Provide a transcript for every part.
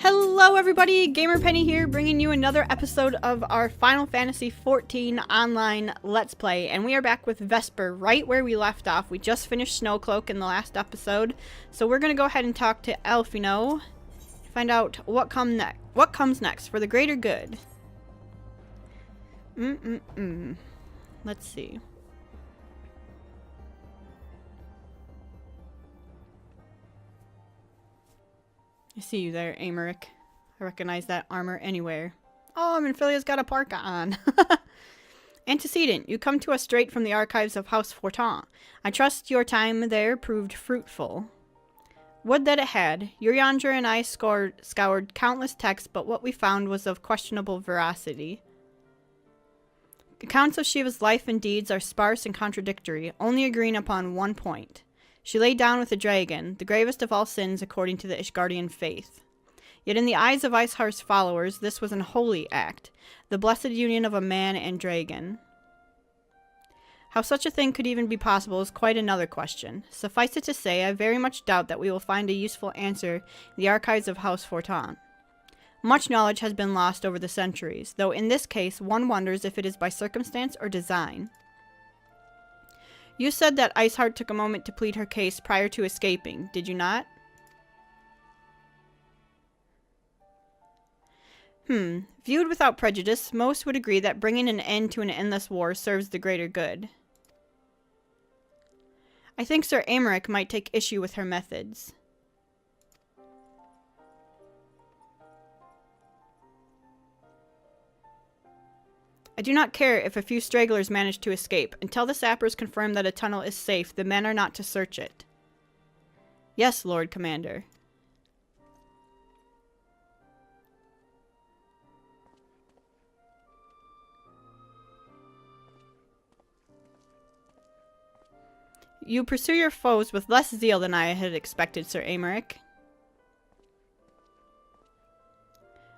Hello everybody, GamerPenny here, bringing you another episode of our Final Fantasy XIV online Let's Play, and we are back with Vesper right where we left off. We just finished Snowcloak in the last episode, so we're going to go ahead and talk to Elfino, find out what comes next for the greater good. Let's see. I see you there, Amaric. I recognize that armor anywhere. Oh, Minfilia's got a parka on. Antecedent. You come to us straight from the archives of House Fortin. I trust your time there proved fruitful. Would that it had. Uriandra and I scoured countless texts, but what we found was of questionable veracity. Accounts of Shiva's life and deeds are sparse and contradictory, only agreeing upon one point. She lay down with a dragon, the gravest of all sins according to the Ishgardian faith. Yet in the eyes of Iceheart's followers, this was an holy act, the blessed union of a man and dragon. How such a thing could even be possible is quite another question. Suffice it to say, I very much doubt that we will find a useful answer in the archives of House Fortin. Much knowledge has been lost over the centuries, though in this case one wonders if it is by circumstance or design. You said that Iceheart took a moment to plead her case prior to escaping, did you not? Viewed without prejudice, most would agree that bringing an end to an endless war serves the greater good. I think Sir Amaric might take issue with her methods. I do not care if a few stragglers manage to escape. Until the sappers confirm that a tunnel is safe, the men are not to search it. Yes, Lord Commander. You pursue your foes with less zeal than I had expected, Sir Amaric.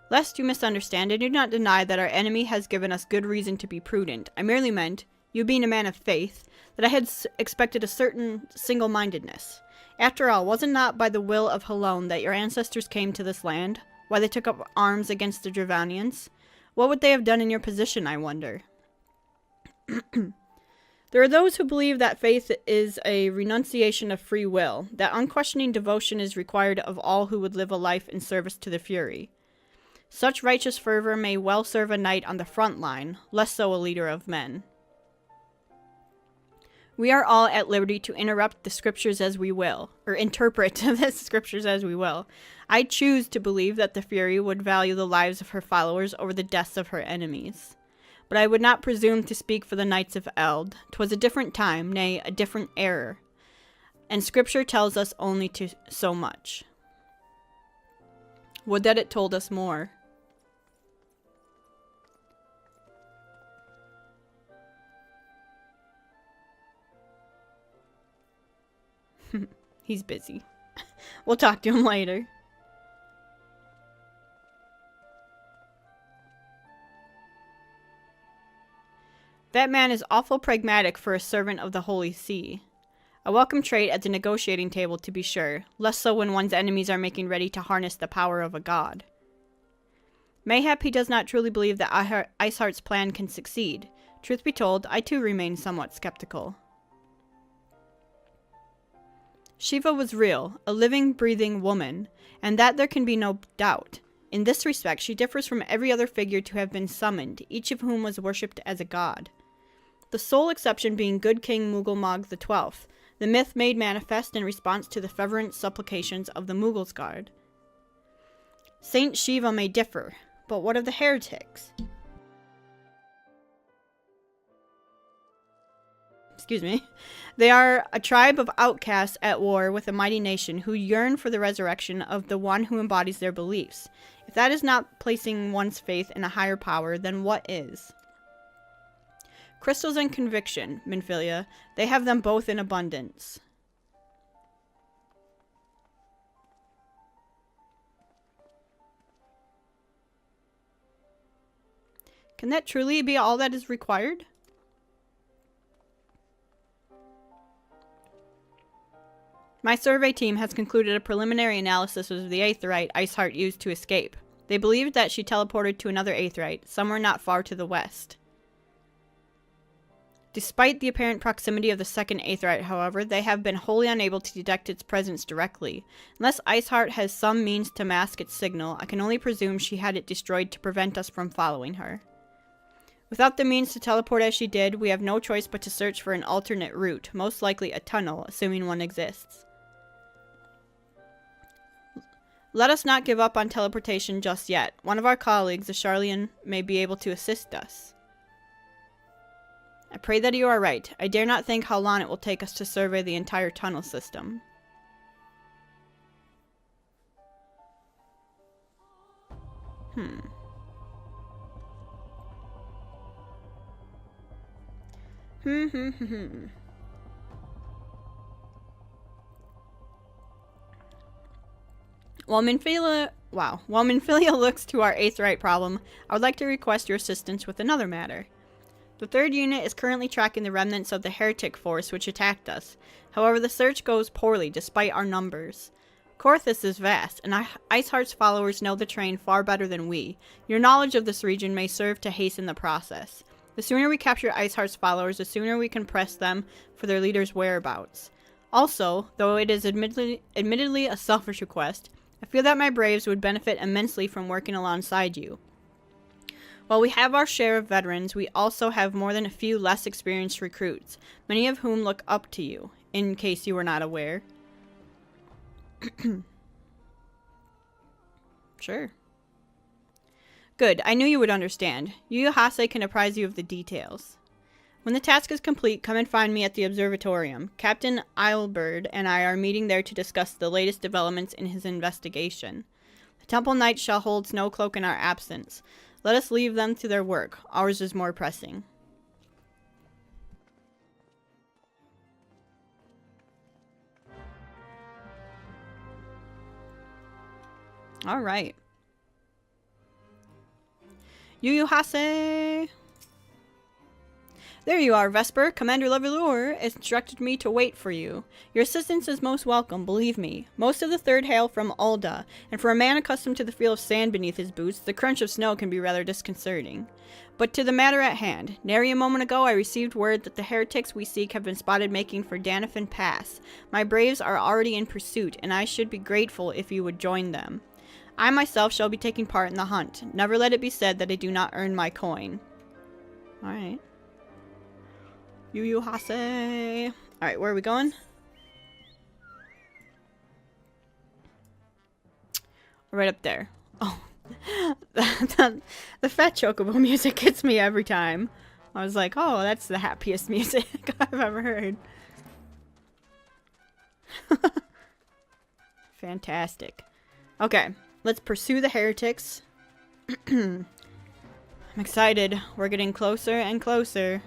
Lest you misunderstand, I do not deny that our enemy has given us good reason to be prudent. I merely meant, you being a man of faith, that I had expected a certain single-mindedness. After all, was it not by the will of Helone that your ancestors came to this land? Why they took up arms against the Dravanians? What would they have done in your position, I wonder? There are those who believe that faith is a renunciation of free will, that unquestioning devotion is required of all who would live a life in service to the Fury. Such righteous fervor may well serve a knight on the front line, less so a leader of men. We are all at liberty to interrupt the scriptures as we will, or interpret the scriptures as we will. I choose to believe that the Fury would value the lives of her followers over the deaths of her enemies. But I would not presume to speak for the Knights of Eld. 'Twas a different time, nay, a different era, and scripture tells us only so much. Would that it told us more. He's busy. We'll talk to him later. That man is awful pragmatic for a servant of the Holy See. A welcome trait at the negotiating table, to be sure, less so when one's enemies are making ready to harness the power of a god. Mayhap he does not truly believe that Iceheart's plan can succeed. Truth be told, I too remain somewhat skeptical. Shiva was real, a living, breathing woman, and that there can be no doubt. In this respect, she differs from every other figure to have been summoned, each of whom was worshipped as a god. The sole exception being good King Mughal XII, the myth made manifest in response to the fervent supplications of the Mughals guard. Saint Shiva may differ, but what of the heretics? Excuse me. They are a tribe of outcasts at war with a mighty nation who yearn for the resurrection of the one who embodies their beliefs. If that is not placing one's faith in a higher power, then what is? Crystals and conviction, Minfilia. They have them both in abundance. Can that truly be all that is required? My survey team has concluded a preliminary analysis of the Aetheryte Iceheart used to escape. They believed that she teleported to another Aetheryte, somewhere not far to the west. Despite the apparent proximity of the second Aetheryte, however, they have been wholly unable to detect its presence directly. Unless Iceheart has some means to mask its signal, I can only presume she had it destroyed to prevent us from following her. Without the means to teleport as she did, we have no choice but to search for an alternate route, most likely a tunnel, assuming one exists. Let us not give up on teleportation just yet. One of our colleagues, the Charlian, may be able to assist us. I pray that you are right. I dare not think how long it will take us to survey the entire tunnel system. While Minfilia looks to our Aetheryte problem, I would like to request your assistance with another matter. The 3rd unit is currently tracking the remnants of the heretic force which attacked us. However, the search goes poorly despite our numbers. Korthus is vast, and Iceheart's followers know the terrain far better than we. Your knowledge of this region may serve to hasten the process. The sooner we capture Iceheart's followers, the sooner we can press them for their leader's whereabouts. Also, though it is admittedly a selfish request, I feel that my braves would benefit immensely from working alongside you. While we have our share of veterans, we also have more than a few less experienced recruits, many of whom look up to you, in case you were not aware. Sure. Good, I knew you would understand. Yu Hase can apprise you of the details. When the task is complete, come and find me at the observatorium. Captain Islebird and I are meeting there to discuss the latest developments in his investigation. The Temple Knights shall hold Snowcloak in our absence. Let us leave them to their work. Ours is more pressing. All right. Yu Hase. There you are, Vesper. Commander Leveilleur instructed me to wait for you. Your assistance is most welcome, believe me. Most of the 3rd hail from Ulda, and for a man accustomed to the feel of sand beneath his boots, the crunch of snow can be rather disconcerting. But to the matter at hand. Nary a moment ago I received word that the heretics we seek have been spotted making for Danafin Pass. My braves are already in pursuit, and I should be grateful if you would join them. I myself shall be taking part in the hunt. Never let it be said that I do not earn my coin. Alright. Yu Hase. Alright, where are we going? Right up there. Oh. The fat chocobo music gets me every time. I was like, oh, that's the happiest music I've ever heard. Fantastic. Okay, let's pursue the heretics. I'm excited. We're getting closer and closer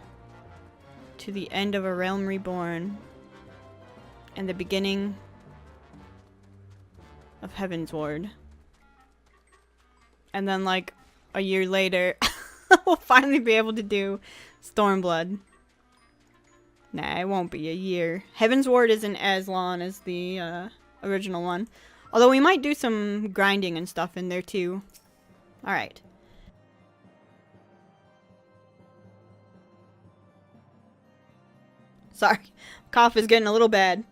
to the end of A Realm Reborn and the beginning of Heavensward. And then, like, a year later, we'll finally be able to do Stormblood. Nah, it won't be a year. Heavensward isn't as long as the original one. Although we might do some grinding and stuff in there too. Alright. Sorry, cough is getting a little bad.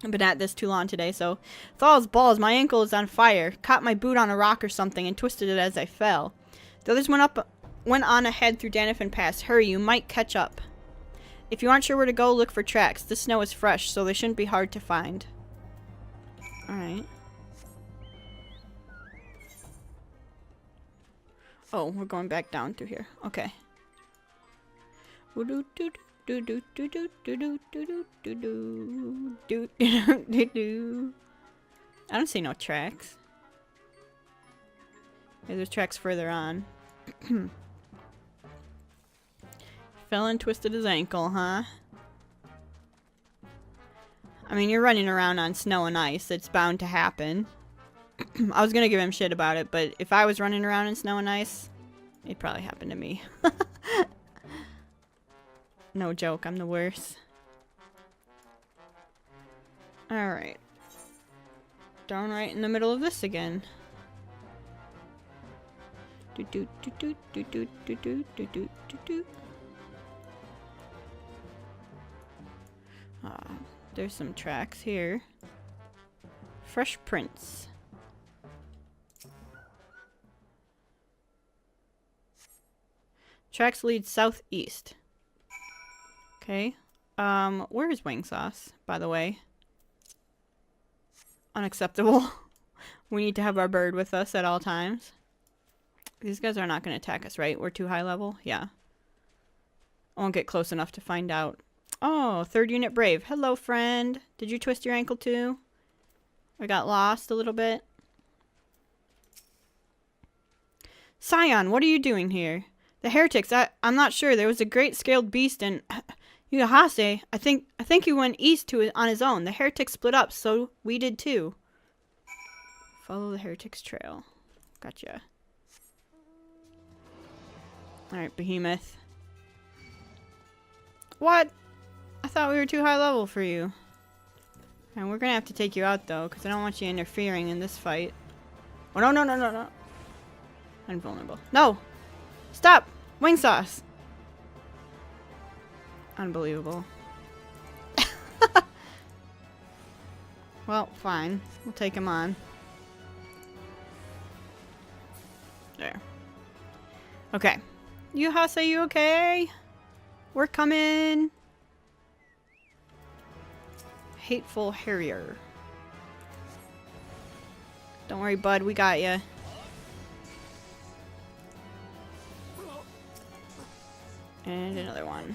I've been at this too long today, so... Thaw's balls, my ankle is on fire. Caught my boot on a rock or something and twisted it as I fell. The others went on ahead through Danafin Pass. Hurry, you might catch up. If you aren't sure where to go, look for tracks. The snow is fresh, so they shouldn't be hard to find. Alright. Oh, we're going back down through here. Okay. I don't see no tracks. Maybe there's tracks further on. Fell and twisted his ankle, huh? I mean, you're running around on snow and ice. It's bound to happen. I was gonna give him shit about it, but if I was running around in snow and ice, it'd probably happen to me. No joke, I'm the worst. Alright. Down right in the middle of this again. There's some tracks here. Fresh prints. Tracks lead southeast. Okay. Where is wing sauce, by the way? Unacceptable. We need to have our bird with us at all times. These guys are not going to attack us, right? We're too high level? Yeah. I won't get close enough to find out. Oh, 3rd unit brave. Hello, friend. Did you twist your ankle too? I got lost a little bit. Scion, what are you doing here? The heretics, I'm not sure. There was a great scaled beast and... Yugahase, I think he went east on his own. The heretics split up, so we did too. Follow the heretics trail. Gotcha. Alright, behemoth. What? I thought we were too high level for you. And we're gonna have to take you out though, because I don't want you interfering in this fight. Oh no, no, no, no, no. Invulnerable. No! Stop! Wing sauce! Unbelievable. Well, fine. We'll take him on. There. Okay. Yuhasa, you okay? We're coming. Hateful Harrier. Don't worry, bud. We got ya. And another one.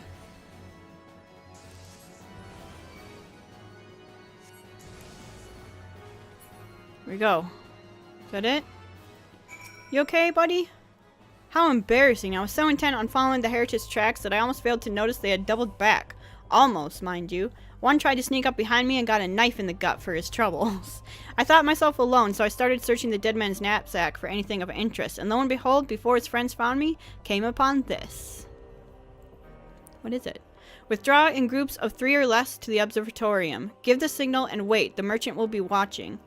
Here we go. Is that it? You okay, buddy? How embarrassing. I was so intent on following the heretics' tracks that I almost failed to notice they had doubled back. Almost, mind you. One tried to sneak up behind me and got a knife in the gut for his troubles. I thought myself alone, so I started searching the dead man's knapsack for anything of interest, and lo and behold, before his friends found me, came upon this. What is it? Withdraw in groups of 3 or less to the observatorium. Give the signal and wait. The merchant will be watching.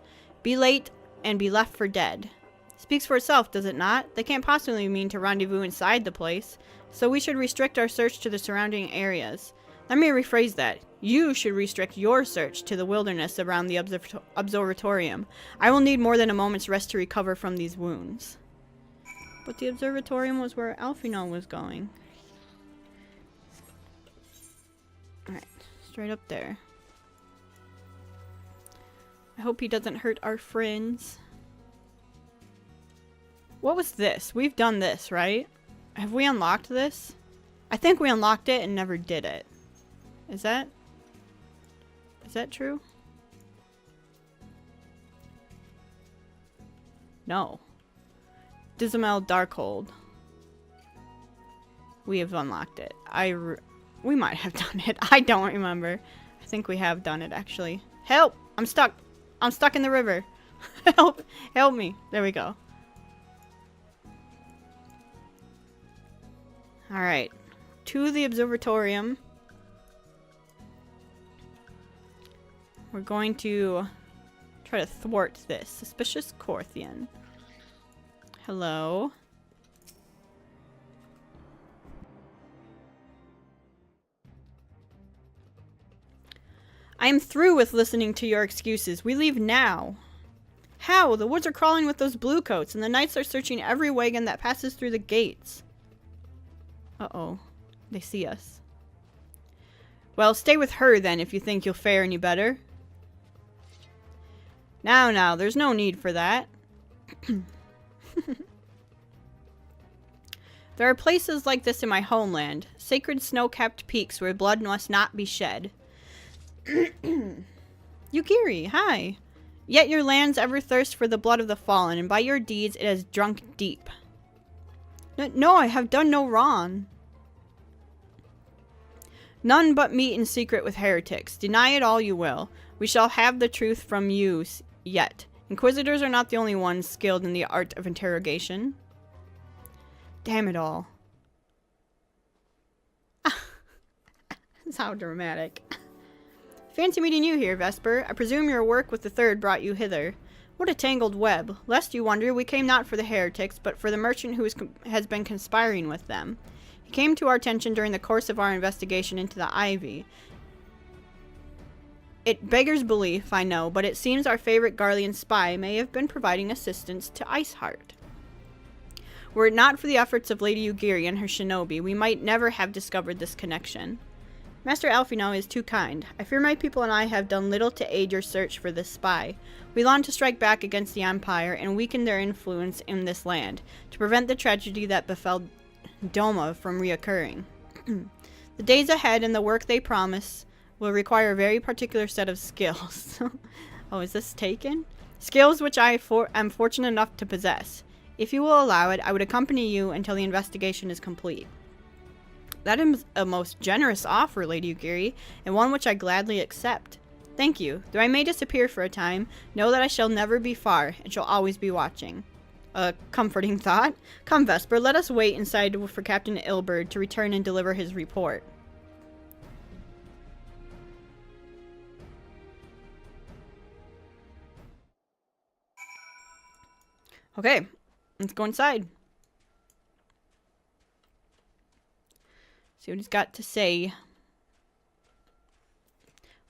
Be late and be left for dead. Speaks for itself, does it not? They can't possibly mean to rendezvous inside the place, so we should restrict our search to the surrounding areas. Let me rephrase that. You should restrict your search to the wilderness around the observatorium. I will need more than a moment's rest to recover from these wounds. But the observatorium was where Alphino was going. Alright, straight up there. I hope he doesn't hurt our friends. What was this? We've done this, right? Have we unlocked this? I think we unlocked it and never did it. Is that true? No. Dismal Darkhold. We have unlocked it. We might have done it. I don't remember. I think we have done it, actually. Help! I'm stuck! I'm stuck in the river. Help! Help me. There we go. Alright. To the observatorium. We're going to try to thwart this. Suspicious Corthian. Hello. I am through with listening to your excuses. We leave now. How? The woods are crawling with those bluecoats, and the knights are searching every wagon that passes through the gates. Uh-oh. They see us. Well, stay with her then if you think you'll fare any better. Now, there's no need for that. There are places like this in my homeland. Sacred snow-capped peaks where blood must not be shed. Yukiri, hi. Yet your lands ever thirst for the blood of the fallen, and by your deeds it has drunk deep. No, I have done no wrong. None but meet in secret with heretics. Deny it all you will. We shall have the truth from you yet. Inquisitors are not the only ones skilled in the art of interrogation. Damn it all. That's how dramatic. Fancy meeting you here, Vesper. I presume your work with the Third brought you hither. What a tangled web. Lest you wonder, we came not for the heretics, but for the merchant who has been conspiring with them. He came to our attention during the course of our investigation into the Ivy. It beggars belief, I know, but it seems our favorite Garlean spy may have been providing assistance to Iceheart. Were it not for the efforts of Lady Ugiri and her shinobi, we might never have discovered this connection. Master Alphino is too kind. I fear my people and I have done little to aid your search for this spy. We long to strike back against the Empire and weaken their influence in this land, to prevent the tragedy that befell Doma from reoccurring. The days ahead and the work they promise will require a very particular set of skills. Oh, is this taken? Skills which I am fortunate enough to possess. If you will allow it, I would accompany you until the investigation is complete. That is a most generous offer, Lady Ugiri, and one which I gladly accept. Thank you. Though I may disappear for a time, know that I shall never be far, and shall always be watching. A comforting thought. Come, Vesper, let us wait inside for Captain Ilberd to return and deliver his report. Okay, let's go inside. See what he's got to say.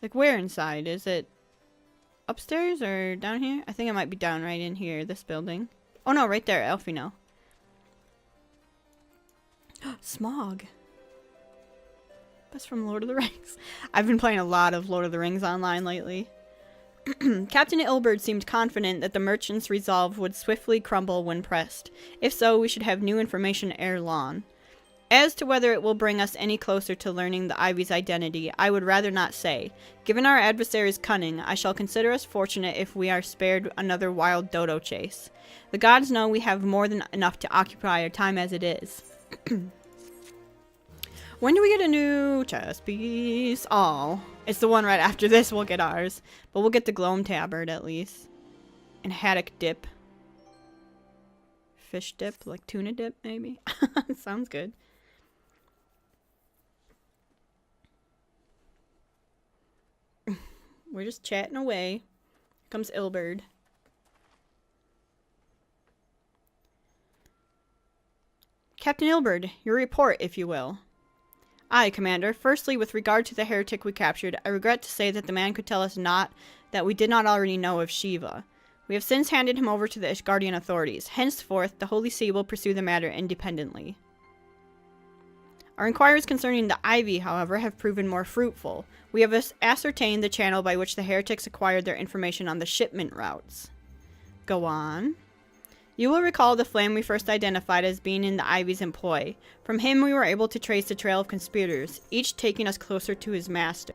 Like, where inside? Is it upstairs or down here? I think it might be down right in here, this building. Oh no, right there, Alphino. Smog. That's from Lord of the Rings. I've been playing a lot of Lord of the Rings online lately. Captain Ilberd seemed confident that the merchant's resolve would swiftly crumble when pressed. If so, we should have new information ere long. As to whether it will bring us any closer to learning the Ivy's identity, I would rather not say. Given our adversary's cunning, I shall consider us fortunate if we are spared another wild dodo chase. The gods know we have more than enough to occupy our time as it is. When do we get a new chess piece? Oh, it's the one right after this we'll get ours. But we'll get the Gloam Tabard at least. And haddock dip. Fish dip, like tuna dip maybe. Sounds good. We're just chatting away. Here comes Ilberd. Captain Ilberd, your report, if you will. Aye, Commander. Firstly, with regard to the heretic we captured, I regret to say that the man could tell us naught that we did not already know of Shiva. We have since handed him over to the Ishgardian authorities. Henceforth, the Holy See will pursue the matter independently. Our inquiries concerning the Ivy, however, have proven more fruitful. We have ascertained the channel by which the heretics acquired their information on the shipment routes. Go on. You will recall the flame we first identified as being in the Ivy's employ. From him we were able to trace the trail of conspirators, each taking us closer to his master.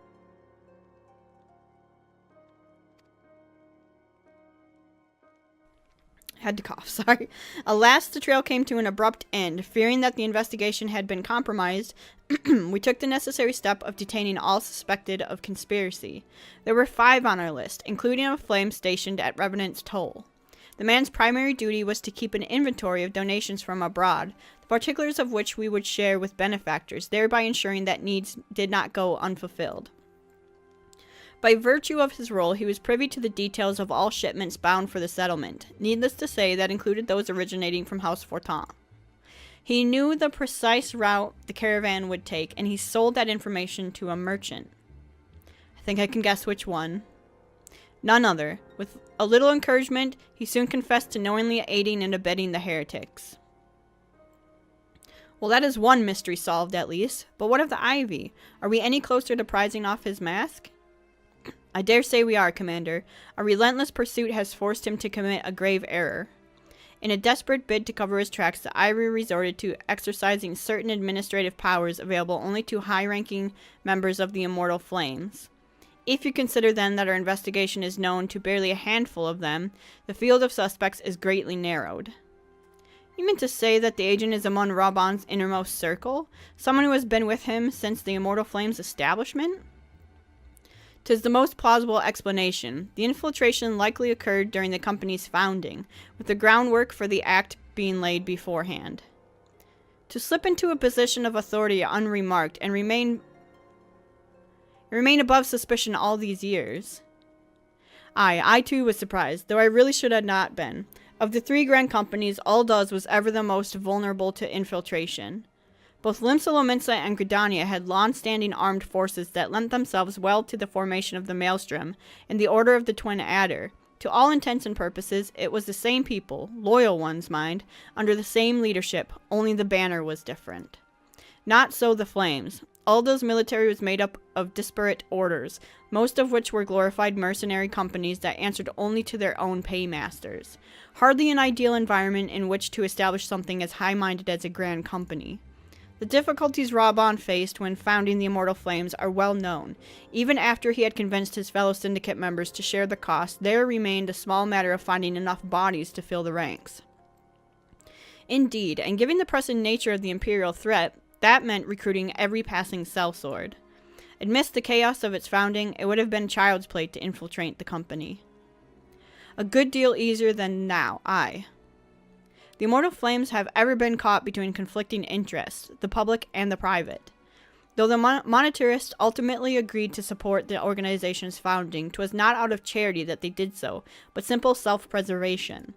Had to cough, sorry. Alas, the trail came to an abrupt end. Fearing that the investigation had been compromised, we took the necessary step of detaining all suspected of conspiracy. There were 5 on our list, including a flame stationed at Revenant's Toll. The man's primary duty was to keep an inventory of donations from abroad, the particulars of which we would share with benefactors, thereby ensuring that needs did not go unfulfilled. By virtue of his role, he was privy to the details of all shipments bound for the settlement. Needless to say, that included those originating from House Fortin. He knew the precise route the caravan would take, and he sold that information to a merchant. I think I can guess which one. None other. With a little encouragement, he soon confessed to knowingly aiding and abetting the heretics. Well, that is one mystery solved, at least. But what of the Ivy? Are we any closer to prizing off his mask? I dare say we are, Commander. A relentless pursuit has forced him to commit a grave error. In a desperate bid to cover his tracks, the Ivy resorted to exercising certain administrative powers available only to high-ranking members of the Immortal Flames. If you consider then that our investigation is known to barely a handful of them, the field of suspects is greatly narrowed. You mean to say that the agent is among Raban's innermost circle? Someone who has been with him since the Immortal Flames' establishment? 'Tis the most plausible explanation. The infiltration likely occurred during the company's founding, with the groundwork for the act being laid beforehand. To slip into a position of authority unremarked and remain It remained above suspicion all these years. I too was surprised, though I really should have not been. Of the 3 grand companies, Aldous was ever the most vulnerable to infiltration. Both Limsa and Gridania had long-standing armed forces that lent themselves well to the formation of the Maelstrom and the Order of the Twin Adder. To all intents and purposes, it was the same people, loyal ones, mind, under the same leadership, only the banner was different. Not so the Flames. Aldo's military was made up of disparate orders, most of which were glorified mercenary companies that answered only to their own paymasters. Hardly an ideal environment in which to establish something as high-minded as a grand company. The difficulties Raban faced when founding the Immortal Flames are well known. Even after he had convinced his fellow syndicate members to share the cost, there remained a small matter of finding enough bodies to fill the ranks. Indeed, and given the pressing nature of the Imperial threat, that meant recruiting every passing sellsword. Amidst the chaos of its founding, it would have been child's play to infiltrate the company. A good deal easier than now, aye. The Immortal Flames have ever been caught between conflicting interests, the public and the private. Though the monetarists ultimately agreed to support the organization's founding, 'twas not out of charity that they did so, but simple self-preservation.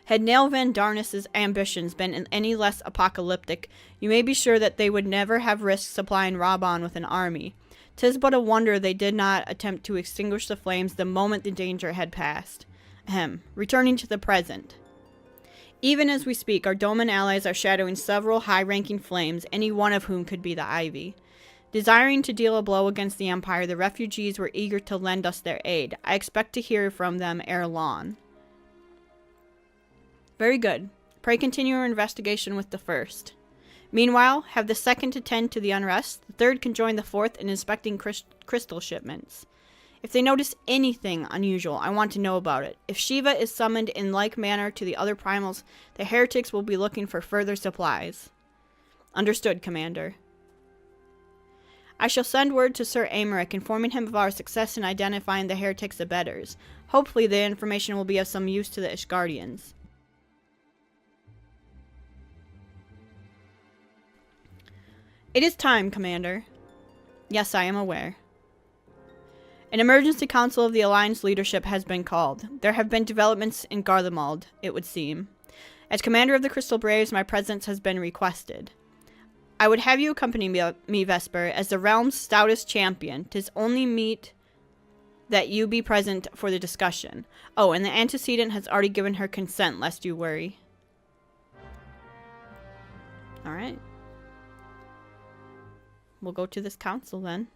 Had Nail Van Darnus's ambitions been any less apocalyptic, you may be sure that they would never have risked supplying Raban with an army. 'Tis but a wonder they did not attempt to extinguish the flames the moment the danger had passed. Returning to the present. Even as we speak, our Doman allies are shadowing several high-ranking flames, any one of whom could be the Ivy. Desiring to deal a blow against the Empire, the refugees were eager to lend us their aid. I expect to hear from them ere long. Very good. Pray continue your investigation with the first. Meanwhile, have the second attend to the unrest. The third can join the fourth in inspecting crystal shipments. If they notice anything unusual, I want to know about it. If Shiva is summoned in like manner to the other primals, the heretics will be looking for further supplies. Understood, Commander. I shall send word to Sir Amaric informing him of our success in identifying the heretics' abettors. Hopefully the information will be of some use to the Ishgardians. It is time, Commander. Yes, I am aware. An emergency council of the Alliance leadership has been called. There have been developments in Garlemald, it would seem. As commander of the Crystal Braves, my presence has been requested. I would have you accompany me, Vesper, as the realm's stoutest champion. 'Tis only meet that you be present for the discussion. Oh, and the antecedent has already given her consent, lest you worry. Alright. We'll go to this council then.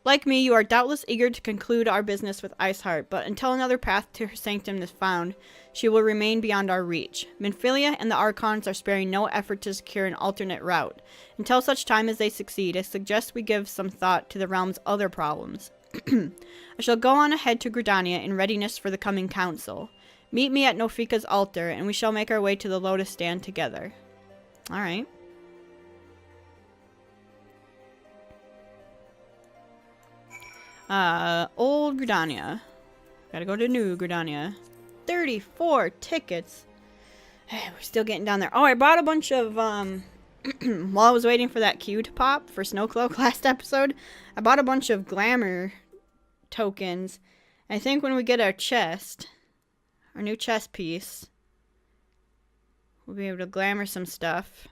Like me, you are doubtless eager to conclude our business with Iceheart, but until another path to her sanctum is found, she will remain beyond our reach. Minfilia and the Archons are sparing no effort to secure an alternate route. Until such time as they succeed, I suggest we give some thought to the realm's other problems. I shall go on ahead to Gridania in readiness for the coming council. Meet me at Nofika's altar, and we shall make our way to the Lotus Stand together. Alright. Old Gridania. Gotta go to New Gridania. 34 tickets. We're still getting down there. Oh, I bought a bunch of, while I was waiting for that queue to pop for Snowcloak last episode, I bought a bunch of glamour tokens. I think when we get our chest, our new chest piece, we'll be able to glamour some stuff.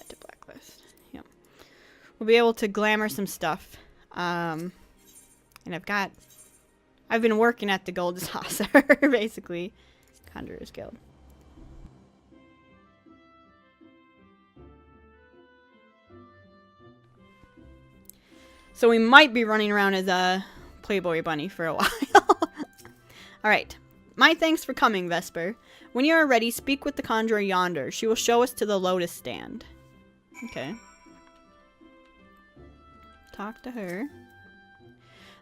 To blacklist. Yep. We'll be able to glamour some stuff. And I've been working at the Gold Saucer, basically. Conjurer's Guild. So we might be running around as a Playboy bunny for a while. Alright. My thanks for coming, Vesper. When you are ready, speak with the conjurer yonder. She will show us to the Lotus Stand. Okay. Talk to her.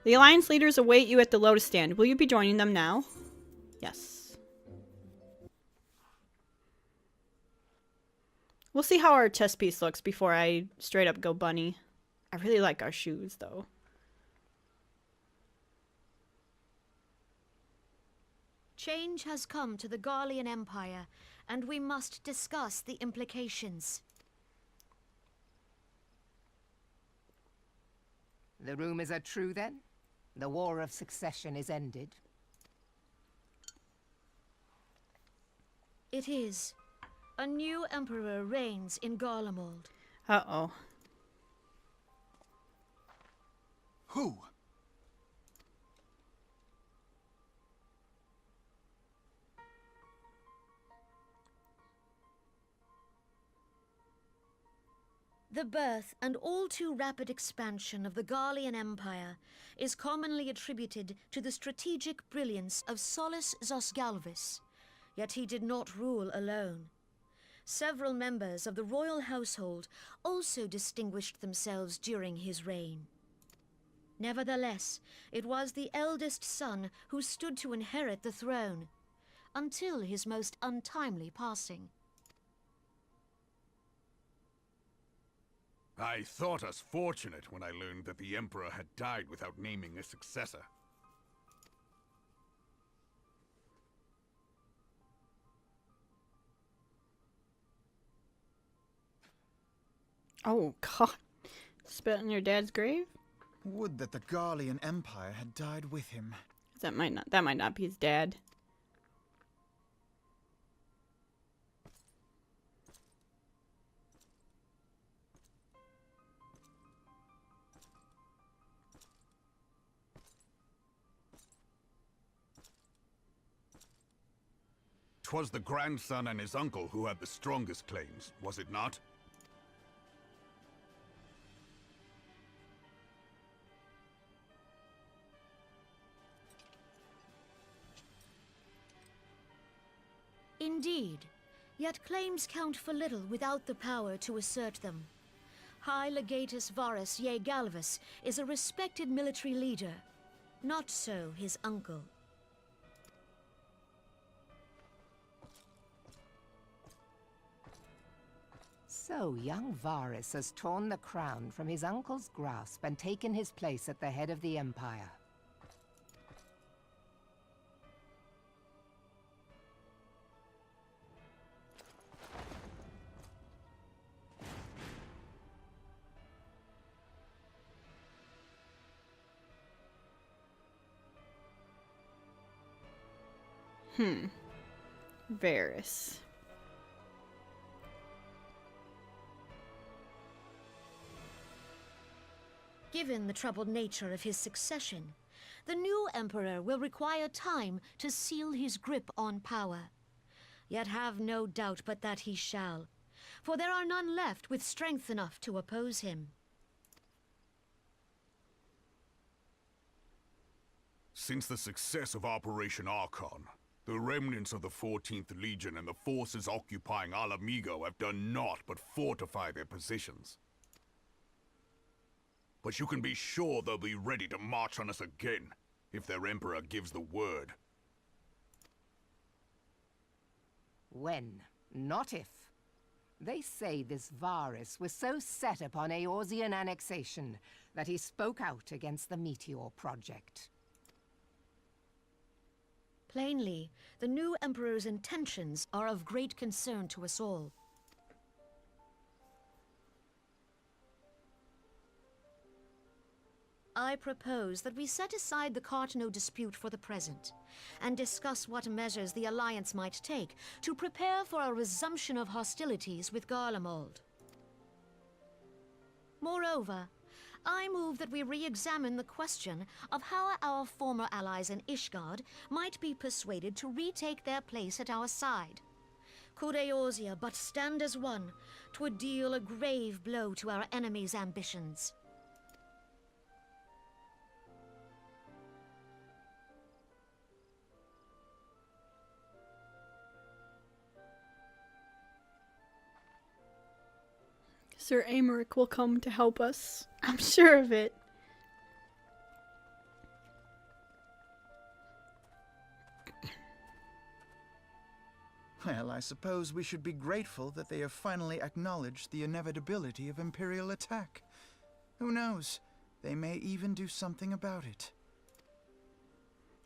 The Alliance leaders await you at the Lotus Stand. Will you be joining them now? Yes. We'll see how our chess piece looks before I straight up go bunny. I really like our shoes, though. Change has come to the Garlean Empire, and we must discuss the implications. The rumors are true, then? The War of Succession is ended? It is. A new emperor reigns in Garlemald. Uh-oh. Who? The birth and all too rapid expansion of the Garlean Empire is commonly attributed to the strategic brilliance of Solus Zosgalvis, yet he did not rule alone. Several members of the royal household also distinguished themselves during his reign. Nevertheless, it was the eldest son who stood to inherit the throne, until his most untimely passing. I thought us fortunate when I learned that the Emperor had died without naming a successor. Oh, God. Spit on your dad's grave? Would that the Garlean Empire had died with him. That might not be his dad. "'Twas the grandson and his uncle who had the strongest claims, was it not? Indeed, yet claims count for little without the power to assert them. High Legatus Varus Ye Galvus is a respected military leader. Not so his uncle. So, young Varus has torn the crown from his uncle's grasp and taken his place at the head of the Empire. Varus. Given the troubled nature of his succession, the new emperor will require time to seal his grip on power. Yet have no doubt but that he shall, for there are none left with strength enough to oppose him. Since the success of Operation Archon, the remnants of the 14th Legion and the forces occupying Alamigo have done naught but fortify their positions. But you can be sure they'll be ready to march on us again, if their Emperor gives the word. When, not if. They say this Varus was so set upon Eorzean annexation that he spoke out against the Meteor Project. Plainly, the new emperor's intentions are of great concern to us all. I propose that we set aside the Cartano dispute for the present, and discuss what measures the Alliance might take to prepare for a resumption of hostilities with Garlemald. Moreover, I move that we re-examine the question of how our former allies in Ishgard might be persuaded to retake their place at our side. Could Eorzea but stand as one, 'twould deal a grave blow to our enemies' ambitions. Sir Aymeric will come to help us. I'm sure of it. Well, I suppose we should be grateful that they have finally acknowledged the inevitability of Imperial attack. Who knows? They may even do something about it.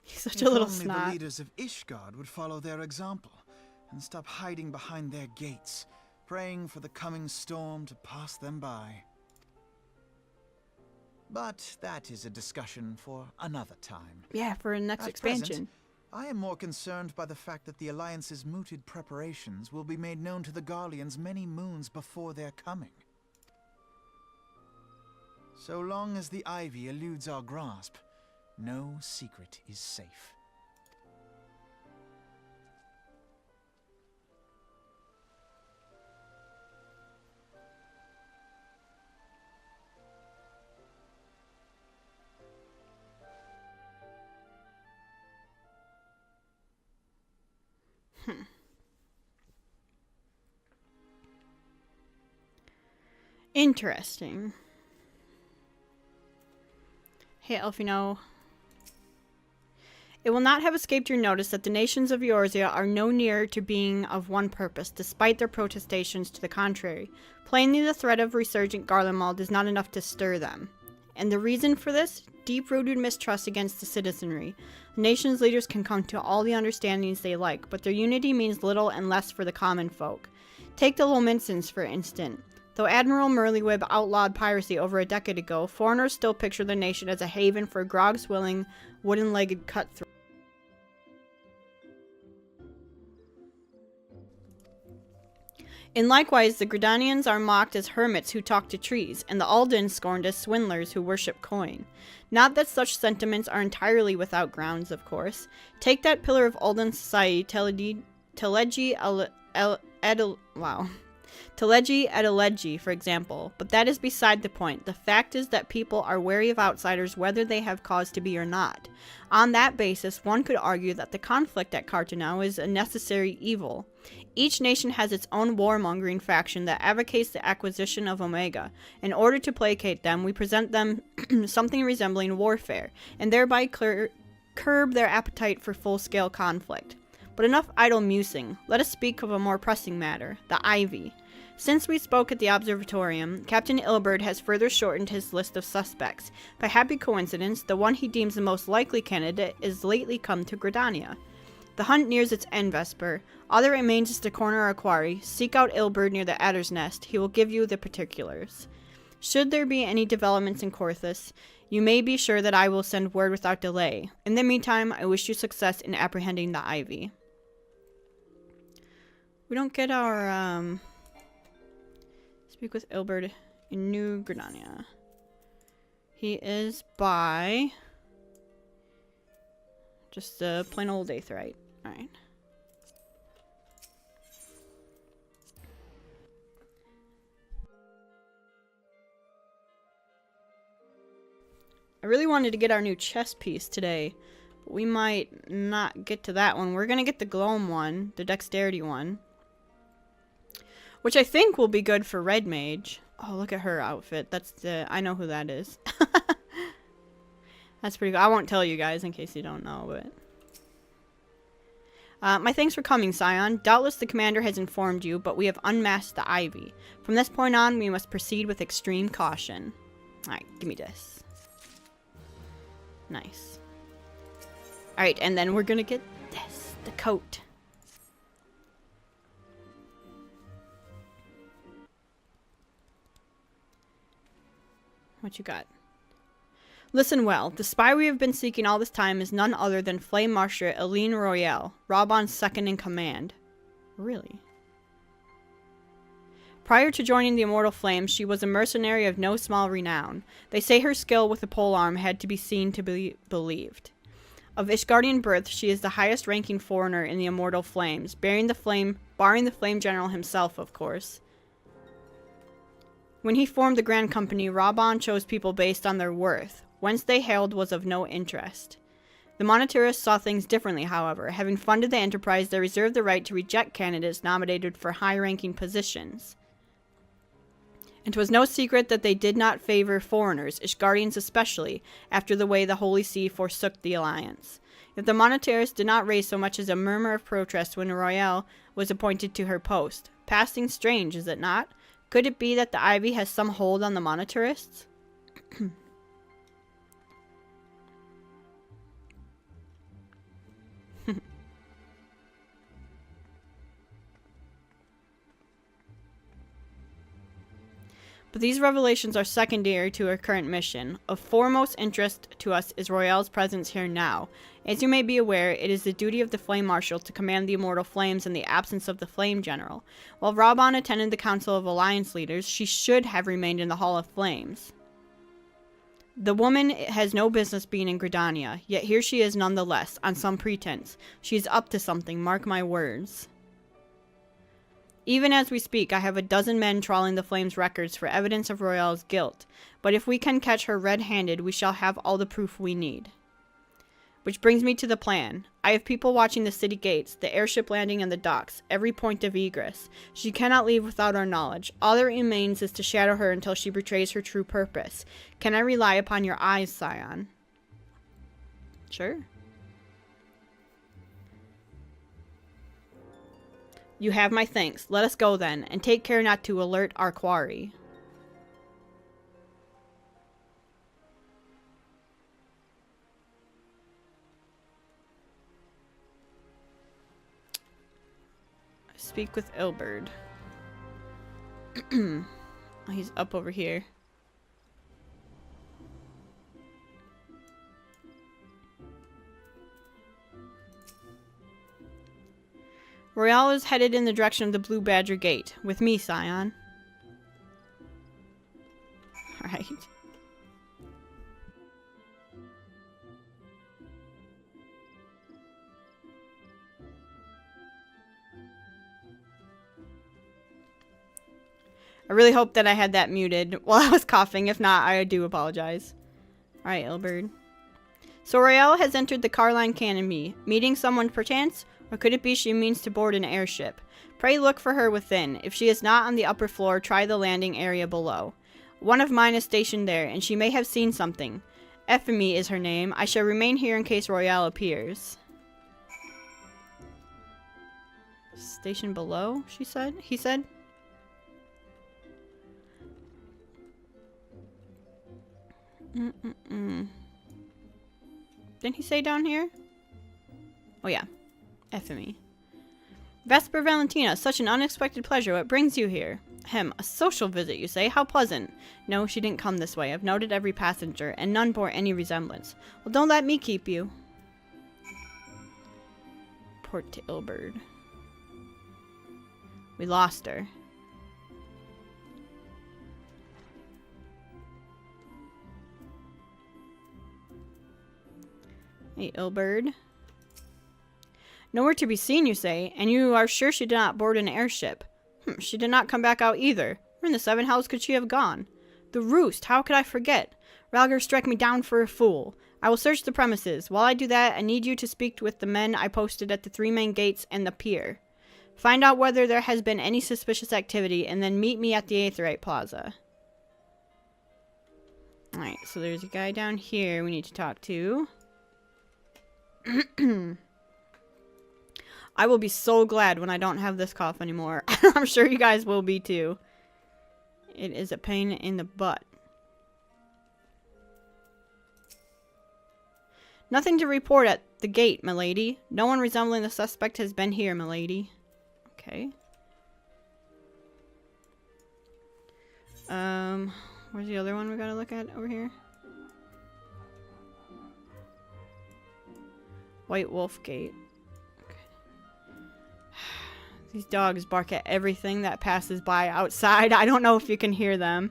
He's such If a little only snot. the leaders of Ishgard would follow their example and stop hiding behind their gates, praying for the coming storm to pass them by. But that is a discussion for another time. Yeah, for a next At expansion. present, I am more concerned by the fact that the Alliance's mooted preparations will be made known to the Garleans many moons before their coming. So long as the ivy eludes our grasp, no secret is safe. Interesting. Hey, Elfino. It will not have escaped your notice that the nations of Eorzea are no nearer to being of one purpose, despite their protestations to the contrary. Plainly, the threat of resurgent Garlemald is not enough to stir them. And the reason for this? Deep-rooted mistrust against the citizenry. The nation's leaders can come to all the understandings they like, but their unity means little and less for the common folk. Take the Lominsons, for instance. Though Admiral Merlywib outlawed piracy over a decade ago, foreigners still picture the nation as a haven for grog-swilling, wooden-legged cutthroats. And likewise, the Gridanians are mocked as hermits who talk to trees, and the Aldens scorned as swindlers who worship coin. Not that such sentiments are entirely without grounds, of course. Take that pillar of Alden society, Telegi Edilegi, for example, but that is beside the point. The fact is that people are wary of outsiders whether they have cause to be or not. On that basis, one could argue that the conflict at Carteneau is a necessary evil. Each nation has its own warmongering faction that advocates the acquisition of Omega. In order to placate them, we present them something resembling warfare, and thereby curb their appetite for full-scale conflict. But enough idle musing. Let us speak of a more pressing matter, the Ivy. Since we spoke at the Observatorium, Captain Ilberd has further shortened his list of suspects. By happy coincidence, the one he deems the most likely candidate is lately come to Gridania. The hunt nears its end, Vesper. All that remains is to corner our quarry. Seek out Ilberd near the Adder's Nest. He will give you the particulars. Should there be any developments in Corthus, you may be sure that I will send word without delay. In the meantime, I wish you success in apprehending the Ivy. We don't get our, speak with Ilberd in New Gridania. He is by just a plain old Aetheryte. Alright. I really wanted to get our new chess piece today, but we might not get to that one. We're gonna get the Gloam one, the Dexterity one, which I think will be good for Red Mage. Oh, look at her outfit. That's the... I know who that is. That's pretty cool. I won't tell you guys in case you don't know, but... my thanks for coming, Scion. Doubtless the commander has informed you, but we have unmasked the Ivy. From this point on, we must proceed with extreme caution. Alright, give me this. Nice. Alright, and then we're gonna get this. The coat. What you got? Listen well. The spy we have been seeking all this time is none other than Flame Marshal Eline Royale, Raubon's second in command. Really? Prior to joining the Immortal Flames, she was a mercenary of no small renown. They say her skill with the polearm had to be seen to be believed. Of Ishgardian birth, she is the highest-ranking foreigner in the Immortal Flames, barring the Flame General himself, of course. When he formed the Grand Company, Raubon chose people based on their worth. Whence they hailed was of no interest. The Monetarists saw things differently, however. Having funded the enterprise, they reserved the right to reject candidates nominated for high-ranking positions. And 'twas no secret that they did not favor foreigners, Ishgardians especially, after the way the Holy See forsook the alliance. Yet the Monetarists did not raise so much as a murmur of protest when Royale was appointed to her post. Passing strange, is it not? Could it be that the Ivy has some hold on the Monetarists? But these revelations are secondary to our current mission. Of foremost interest to us is Royale's presence here now. As you may be aware, it is the duty of the Flame Marshal to command the immortal flames in the absence of the Flame General. While Raban attended the Council of Alliance Leaders, she should have remained in the Hall of Flames. The woman has no business being in Gridania, yet here she is nonetheless, on some pretense. She's up to something, mark my words. Even as we speak, I have a dozen men trawling the Flames' records for evidence of Royale's guilt, but if we can catch her red-handed, we shall have all the proof we need. Which brings me to the plan. I have people watching the city gates, the airship landing and the docks, every point of egress. She cannot leave without our knowledge. All that remains is to shadow her until she betrays her true purpose. Can I rely upon your eyes, Scion? Sure. You have my thanks. Let us go then, and take care not to alert our quarry. Speak with Ilberd. He's up over here. Royale is headed in the direction of the Blue Badger Gate. With me, Scion. Alright. I really hope that I had that muted while I was coughing. If not, I do apologize. Alright, Ilberd. So Royale has entered the Carline Canopy, meeting someone perchance? Or could it be she means to board an airship? Pray look for her within. If she is not on the upper floor, try the landing area below. One of mine is stationed there, and she may have seen something. Ephemy is her name. I shall remain here in case Royale appears. Station below, she said? He said? Didn't he say down here? Oh yeah. Ephemy. Vesper Valentina, such an unexpected pleasure. What brings you here? A social visit, you say? How pleasant. No, she didn't come this way. I've noted every passenger, and none bore any resemblance. Well, don't let me keep you. Port to Ilberd. We lost her. Hey, Ilberd. Nowhere to be seen, you say, and you are sure she did not board an airship. She did not come back out either. Where in the seven hells could she have gone? The Roost, how could I forget? Ralger struck me down for a fool. I will search the premises. While I do that, I need you to speak with the men I posted at the 3 main gates and the pier. Find out whether there has been any suspicious activity, and then meet me at the Aetheryte Plaza. Alright, so there's a guy down here we need to talk to. I will be so glad when I don't have this cough anymore. I'm sure you guys will be too. It is a pain in the butt. Nothing to report at the gate, milady. No one resembling the suspect has been here, milady. Okay. Where's the other one we gotta look at over here? White Wolf Gate. These dogs bark at everything that passes by outside. I don't know if you can hear them,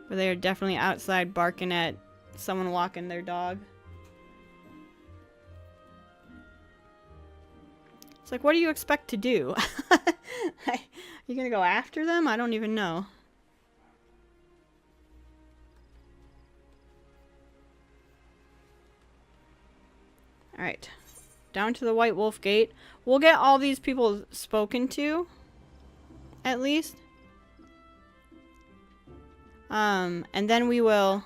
but they are definitely outside barking at someone walking their dog. It's like, what do you expect to do? You gonna go after them? I don't even know. Alright. Down to the White Wolf Gate. We'll get all these people spoken to. At least. And then we will...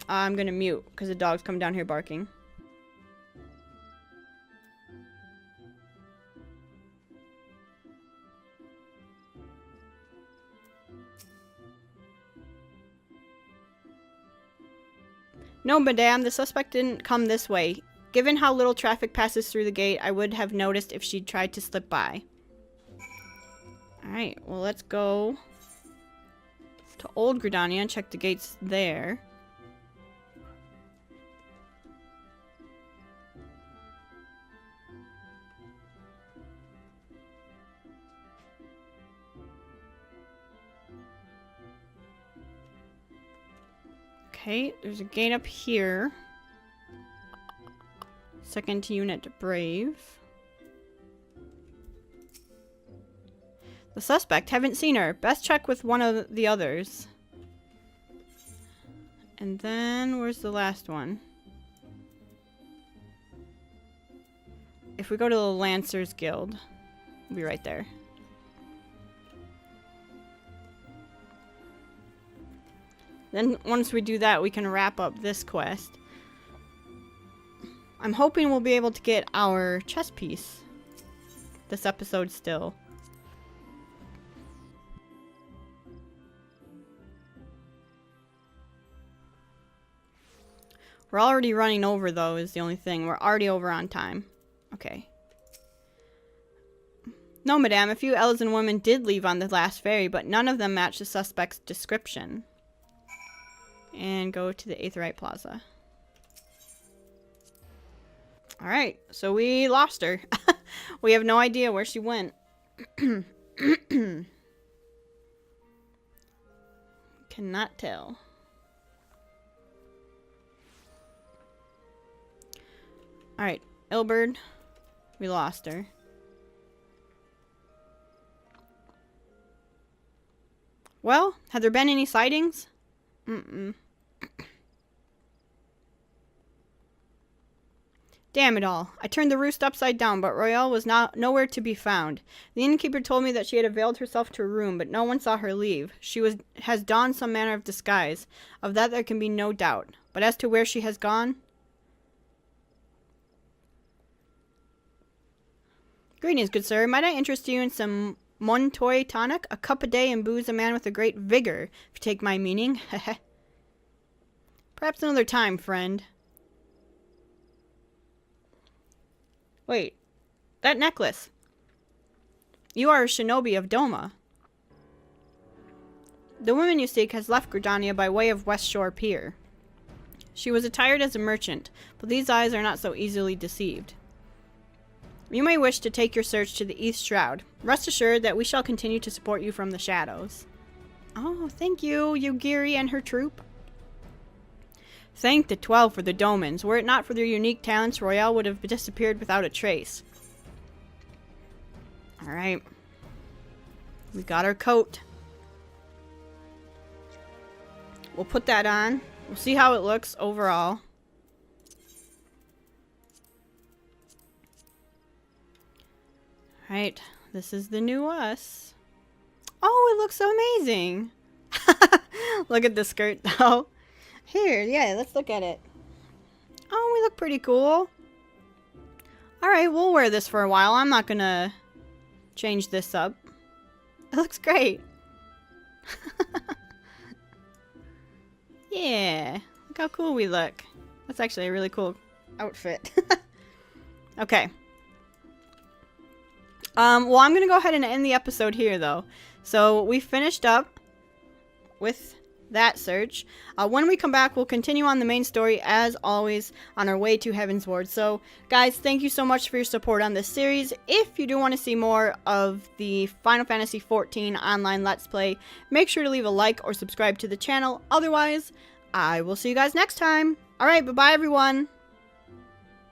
I'm gonna mute, because the dog's coming down here barking. No, madame, the suspect didn't come this way. Given how little traffic passes through the gate, I would have noticed if she'd tried to slip by. Alright, well, let's go. Let's to Old Gridania and check the gates there. Okay, there's a gate up here. Second unit Brave. The suspect, haven't seen her. Best check with one of the others. And then, where's the last one? If we go to the Lancers Guild, we'll be right there. Then, once we do that, we can wrap up this quest. I'm hoping we'll be able to get our chess piece this episode still. We're already running over, though, is the only thing. We're already over on time. Okay. No, madame, a few elves and women did leave on the last ferry, but none of them matched the suspect's description. And go to the Aetheryte Plaza. Alright, so we lost her. We have no idea where she went. Cannot tell. Alright, Ilberd. We lost her. Well, have there been any sightings? Damn it all. I turned the roost upside down, but Royale was nowhere to be found. The innkeeper told me that she had availed herself to a room, but no one saw her leave. She has donned some manner of disguise. Of that there can be no doubt. But as to where she has gone... Greetings, good sir. Might I interest you in some Montoy tonic? A cup a day imbues a man with a great vigor, if you take my meaning. Perhaps another time, friend. Wait, that necklace. You are a shinobi of Doma. The woman you seek has left Gridania by way of West Shore Pier. She was attired as a merchant, but these eyes are not so easily deceived. You may wish to take your search to the East Shroud. Rest assured that we shall continue to support you from the shadows. Oh, thank you, Yugiri and her troop. Thank the 12 for the Domans. Were it not for their unique talents, Royale would have disappeared without a trace. Alright. We got our coat. We'll put that on. We'll see how it looks overall. Alright. This is the new us. Oh, it looks so amazing. Look at the skirt, though. Here, yeah, let's look at it. Oh, we look pretty cool. Alright, we'll wear this for a while. I'm not gonna change this up. It looks great. Yeah, look how cool we look. That's actually a really cool outfit. Okay. Well, I'm gonna go ahead and end the episode here, though. So, we finished up with that search. When we come back, we'll continue on the main story, as always, on our way to Heavensward. So, guys, thank you so much for your support on this series. If you do want to see more of the Final Fantasy XIV online Let's Play, make sure to leave a like or subscribe to the channel. Otherwise, I will see you guys next time. Alright, bye-bye, everyone.